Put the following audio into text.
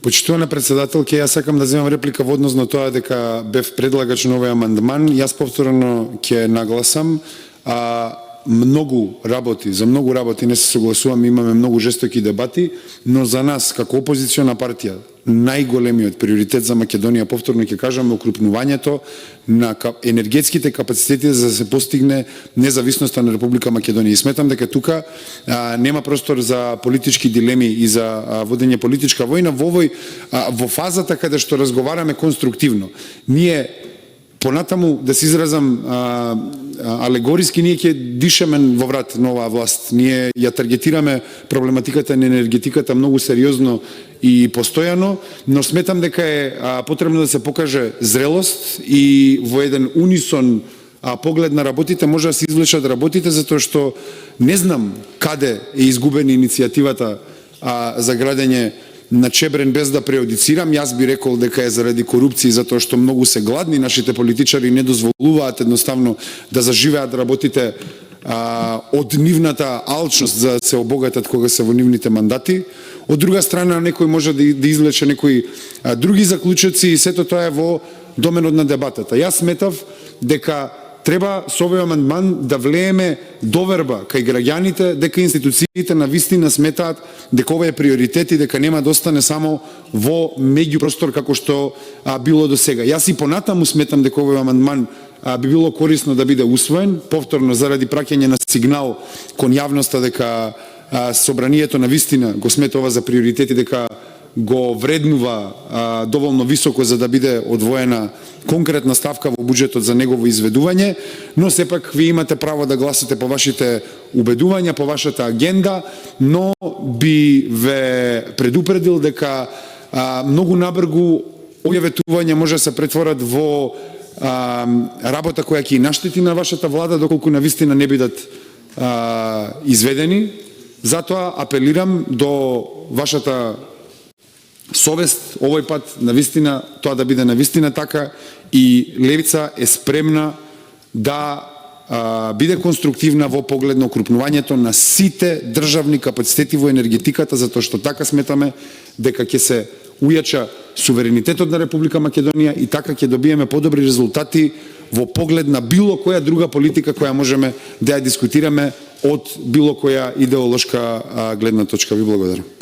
Почитувана председателке, јас сакам да земам реплика во однос на тоа дека бев предлагач на овој амандман. Јас повторно ќе нагласам, многу работи не се согласуваме, имаме многу жестоки дебати, но за нас како опозициона партија најголемиот приоритет за Македонија, повторно ќе кажаме, укрупнувањето на енергетските капацитети за да се постигне независноста на Република Македонија. И сметам дека тука нема простор за политички дилеми и за водење политичка војна во фазата каде што разговараме конструктивно. Ние понатаму, да се изразам алегориски, ние ќе дишаме во врат на оваа власт. Ние ја таргетираме проблематиката на енергетиката многу сериозно и постојано, но сметам дека е потребно да се покаже зрелост и во еден унисон поглед на работите може да се извлечат работите, затоа што не знам каде е изгубена иницијативата за градење на Чебрен, без да преодицирам. Јас би рекол дека е заради корупција, затоа што многу се гладни нашите политичари, не дозволуваат едноставно да заживеат работите од нивната алчност за да се обогатат кога се во нивните мандати. Од друга страна, некој може да извлече некои други заклучоци и сето тоа е во доменот на дебатата. Јас сметав дека треба со овој амандман да влееме доверба кај граѓаните дека институциите навистина сметаат дека ова е приоритет и дека нема да остане само во меѓупростор како што било до сега. Јас и понатаму сметам дека овој амандман би било корисно да биде усвоен, повторно заради праќање на сигнал кон јавноста дека собранието навистина го сметува за приоритет и дека го вреднува доволно високо за да биде одвоена конкретна ставка во буџетот за негово изведување, но сепак ви имате право да гласате по вашите убедувања, по вашата агенда, но би ве предупредил дека многу набргу овие ветувања може да се претворат во работа која ќе наштети на вашата влада доколку навистина не бидат изведени. Затоа апелирам до вашата совест овој пат навистина тоа да биде навистина така и Левица е спремна да биде конструктивна во поглед на укрупнувањето на сите државни капацитети во енергетиката, затоа што така сметаме дека ќе се ујача суверенитетот на Република Македонија и така ќе добиеме подобри резултати во поглед на било која друга политика која можеме да ја дискутираме од било која идеолошка гледна точка. Ви благодарам.